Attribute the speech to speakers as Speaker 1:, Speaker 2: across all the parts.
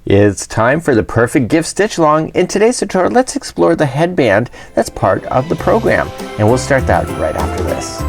Speaker 1: It's time for the perfect gift stitch along. In today's tutorial, let's explore the headband that's part of the program, and we'll start that right after this.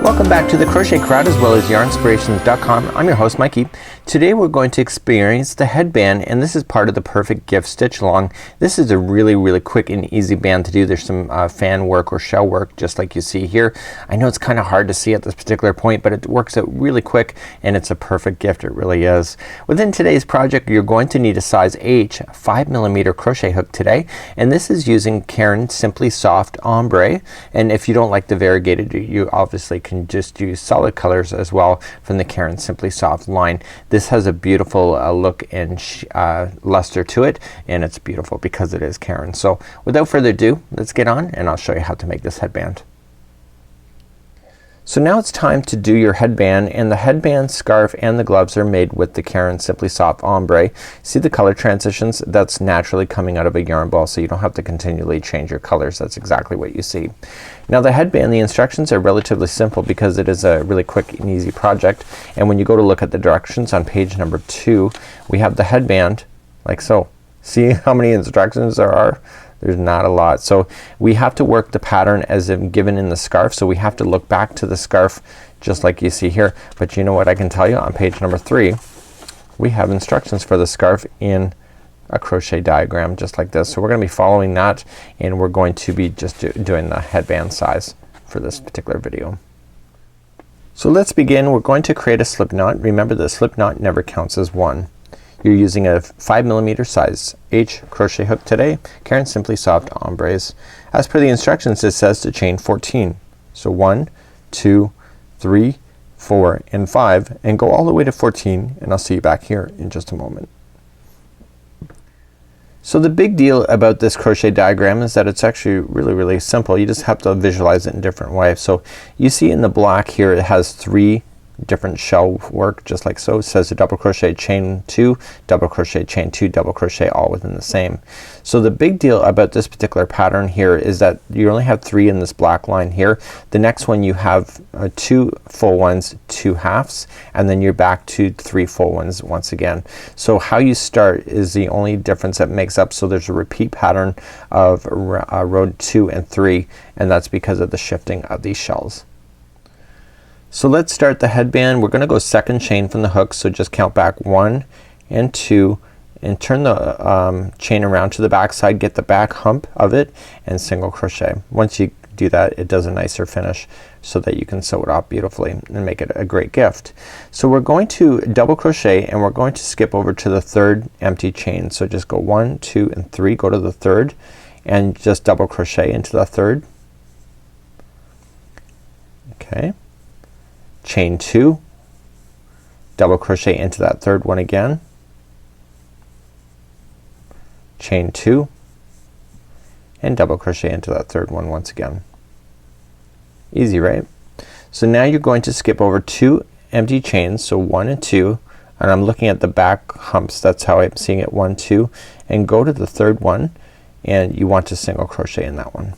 Speaker 1: Welcome back to the Crochet Crowd as well as Yarnspirations.com. I'm your host Mikey. Today we're going to experience the headband, and this is part of the perfect gift stitch along. This is a really quick and easy band to do. There's some fan work or shell work just like you see here. I know it's kind of hard to see at this particular point, but it works out really quick and it's a perfect gift. It really is. Within today's project you're going to need a size H 5mm crochet hook today, and this is using Caron Simply Soft Ombre, and if you don't like the variegated you obviously can just use solid colors as well from the Caron Simply Soft line. This has a beautiful look and luster to it, and it's beautiful because it is Caron. So without further ado, let's get on and I'll show you how to make this headband. So now it's time to do your headband, and the headband, scarf, and the gloves are made with the Caron Simply Soft Ombre. See the color transitions? That's naturally coming out of a yarn ball, so you don't have to continually change your colors. That's exactly what you see. Now the headband, the instructions are relatively simple because it is a really quick and easy project, and when you go to look at the directions on page number 2, we have the headband like so. See how many instructions there are? There's not a lot. So we have to work the pattern as given in the scarf, so we have to look back to the scarf just like you see here. But you know what I can tell you, on page number 3 we have instructions for the scarf in a crochet diagram just like this. So we're gonna be following that, and we're going to be just doing the headband size for this particular video. So let's begin. We're going to create a slip knot. Remember, the slip knot never counts as one. You're using a 5mm size H crochet hook today, Caron Simply Soft Ombres. As per the instructions, it says to chain 14. So 1, 2, 3, 4, and 5, and go all the way to 14, and I'll see you back here in just a moment. So the big deal about this crochet diagram is that it's actually really simple. You just have to visualize it in different ways. So you see in the black here it has 3 different shell work just like so. It says a double crochet, chain 2, double crochet, chain 2, double crochet, all within the same. So the big deal about this particular pattern here is that you only have 3 in this black line here. The next one you have 2 full ones, 2 halves, and then you're back to 3 full ones once again. So how you start is the only difference that makes up. So there's a repeat pattern of row 2 and 3, and that's because of the shifting of these shells. So let's start the headband. We're gonna go second chain from the hook, so just count back 1 and 2 and turn the chain around to the back side, get the back hump of it, and single crochet. Once you do that, it does a nicer finish so that you can sew it off beautifully and make it a great gift. So we're going to double crochet, and we're going to skip over to the 3rd empty chain. So just go 1, 2, and 3, go to the 3rd, and just double crochet into the 3rd. Okay. Chain 2, double crochet into that 3rd one again, chain 2, and double crochet into that 3rd one once again. Easy, right? So now you're going to skip over 2 empty chains, so 1 and 2, and I'm looking at the back humps, that's how I'm seeing it, 1, 2, and go to the 3rd one, and you want to single crochet in that one.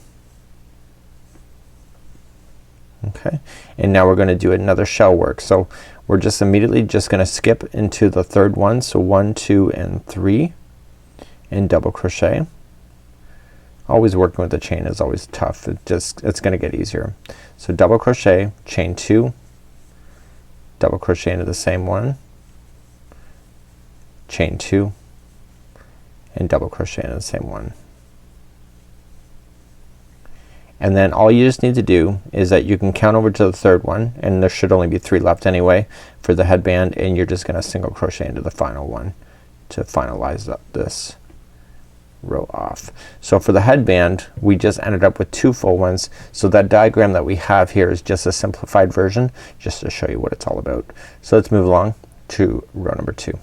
Speaker 1: Okay, and now we're gonna do another shell work. So we're just immediately just gonna skip into the 3rd one, so 1, 2, and 3, and double crochet. Always working with the chain is always tough. It's gonna get easier. So double crochet, chain 2, double crochet into the same one, chain 2, and double crochet into the same one. And then all you just need to do is that you can count over to the 3rd one, and there should only be 3 left anyway for the headband, and you're just gonna single crochet into the final one to finalize this row off. So for the headband we just ended up with 2 full ones, so that diagram that we have here is just a simplified version just to show you what it's all about. So let's move along to row number 2.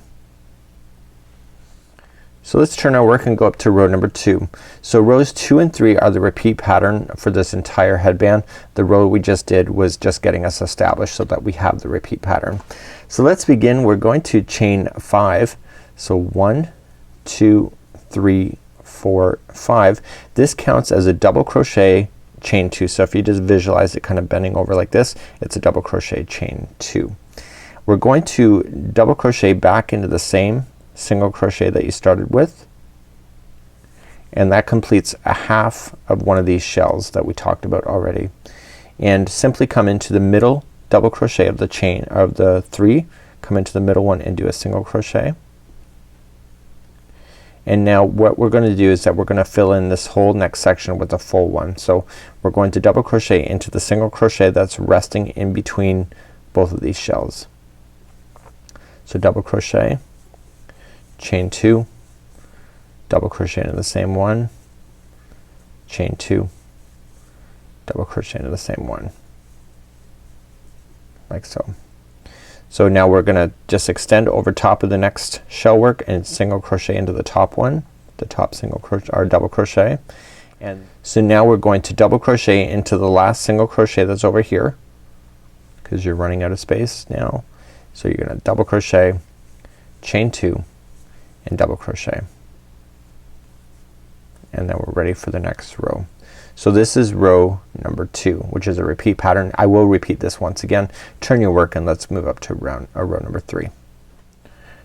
Speaker 1: So let's turn our work and go up to row number 2. So rows 2 and 3 are the repeat pattern for this entire headband. The row we just did was just getting us established so that we have the repeat pattern. So let's begin. We're going to chain 5. So 1, 2, 3, 4, 5. This counts as a double crochet chain 2. So if you just visualize it kind of bending over like this, it's a double crochet chain 2. We're going to double crochet back into the same single crochet that you started with, and that completes a half of one of these shells that we talked about already. And simply come into the middle double crochet of the chain of the 3, come into the middle one and do a single crochet. And now what we're gonna do is that we're gonna fill in this whole next section with a full one. So we're going to double crochet into the single crochet that's resting in between both of these shells. So double crochet, chain 2, double crochet into the same one, chain 2, double crochet into the same one, like so. So now we're gonna just extend over top of the next shell work and single crochet into the top one, the top single crochet or double crochet. And so now we're going to double crochet into the last single crochet that's over here, because you're running out of space now. So you're gonna double crochet, chain 2, and double crochet, and then we're ready for the next row. So this is row number 2, which is a repeat pattern. I will repeat this once again. Turn your work and let's move up to row number 3.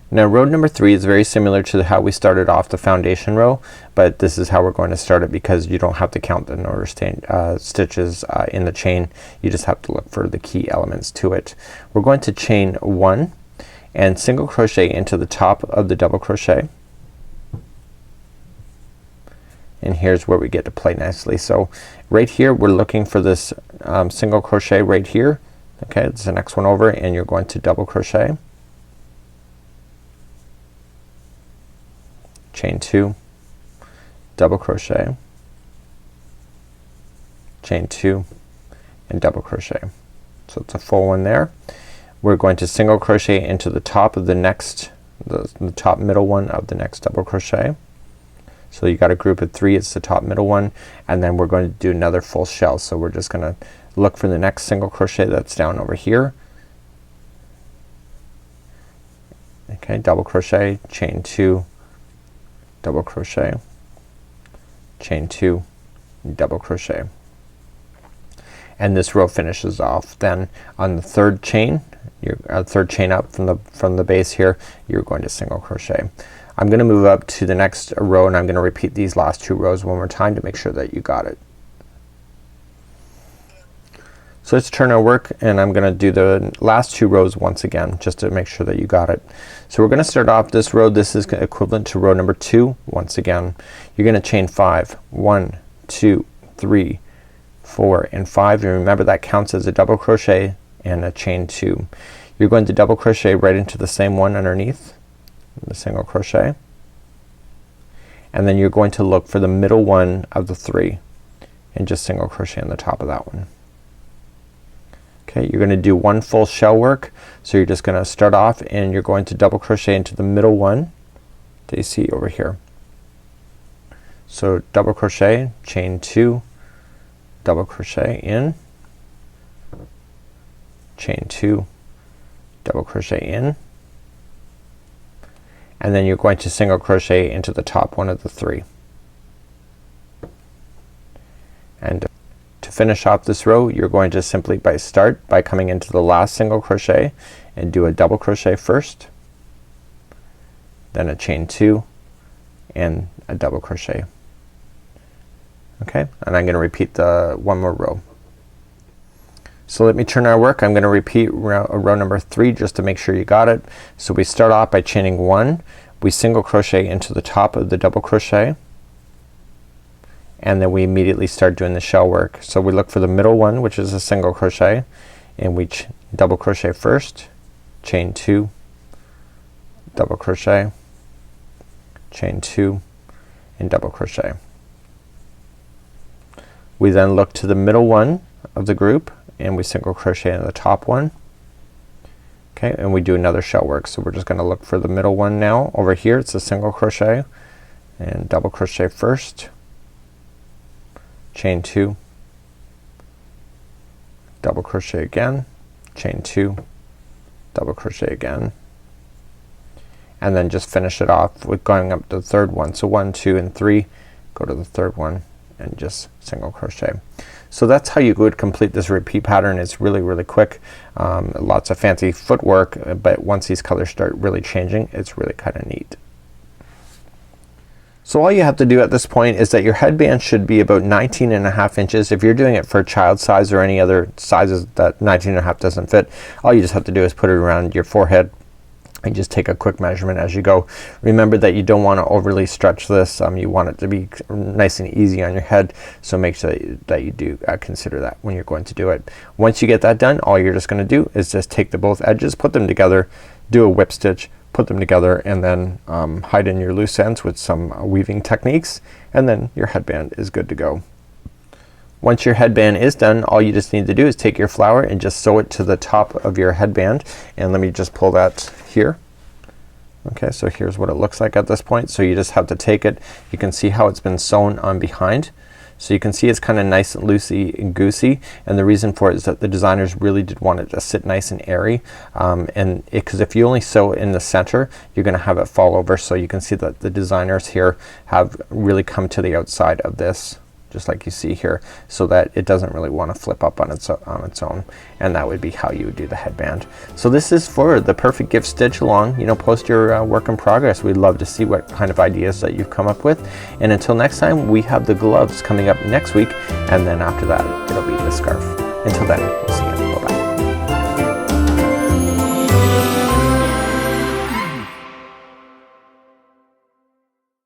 Speaker 1: Now row number 3 is very similar to how we started off the foundation row, but this is how we're going to start it because you don't have to count the number of stitches in the chain. You just have to look for the key elements to it. We're going to chain 1 and single crochet into the top of the double crochet, and here's where we get to play nicely. So right here we're looking for this single crochet right here. Okay, it's the next one over, and you're going to double crochet, chain 2, double crochet, chain 2, and double crochet. So it's a full one there. We're going to single crochet into the top of the next the top middle one of the next double crochet. So you got a group of 3, it's the top middle one, and then we're going to do another full shell. So we're just gonna look for the next single crochet that's down over here. Okay, double crochet, chain 2, double crochet, chain 2, double crochet, and this row finishes off. Then on the third chain, third chain up from the base here, you're going to single crochet. I'm gonna move up to the next row and I'm gonna repeat these last 2 rows one more time to make sure that you got it. So let's turn our work and I'm gonna do the last 2 rows once again just to make sure that you got it. So we're gonna start off this row. This is equivalent to row number 2. Once again, you're gonna chain 5. 1, 2, 3, 4, and 5. And remember that counts as a double crochet and a chain 2. You're going to double crochet right into the same one underneath, the single crochet, and then you're going to look for the middle one of the 3 and just single crochet on the top of that one. Okay, you're gonna do 1 full shell work. So you're just gonna start off and you're going to double crochet into the middle one that you see over here. So double crochet, chain 2, double crochet in, chain 2, double crochet in, and then you're going to single crochet into the top one of the 3. And to finish off this row, you're going to simply start by coming into the last single crochet and do a double crochet first, then a chain 2, and a double crochet. Okay, and I'm gonna repeat the one more row. So let me turn our work. I'm gonna repeat row number 3 just to make sure you got it. So we start off by chaining 1, we single crochet into the top of the double crochet, and then we immediately start doing the shell work. So we look for the middle one, which is a single crochet, and we double crochet first, chain 2, double crochet, chain 2, and double crochet. We then look to the middle one of the group and we single crochet in the top one. Okay, and we do another shell work. So we're just gonna look for the middle one now. Over here it's a single crochet and double crochet first, chain 2, double crochet again, chain 2, double crochet again, and then just finish it off with going up to the third one. So 1, 2, and 3, go to the third one and just single crochet. So that's how you would complete this repeat pattern. It's really quick. Lots of fancy footwork, but once these colors start really changing, it's really kind of neat. So all you have to do at this point is that your headband should be about 19.5 inches. If you're doing it for child size or any other sizes that 19.5 doesn't fit, all you just have to do is put it around your forehead and just take a quick measurement as you go. Remember that you don't want to overly stretch this. You want it to be nice and easy on your head, so make sure that you do consider that when you're going to do it. Once you get that done, all you're just gonna do is just take the both edges, put them together, do a whip stitch, put them together, and then hide in your loose ends with some weaving techniques, and then your headband is good to go. Once your headband is done, all you just need to do is take your flower and just sew it to the top of your headband. And let me just pull that here. Okay, so here's what it looks like at this point. So you just have to take it. You can see how it's been sewn on behind. So you can see it's kind of nice and loosey and goosey, and the reason for it is that the designers really did want it to sit nice and airy, because if you only sew in the center, you're gonna have it fall over. So you can see that the designers here have really come to the outside of this, just like you see here, so that it doesn't really want to flip up on its own, and that would be how you would do the headband. So this is for the perfect gift stitch along. You know, post your work in progress. We'd love to see what kind of ideas that you've come up with, and until next time, we have the gloves coming up next week, and then after that it'll be the scarf. Until then, we'll see you.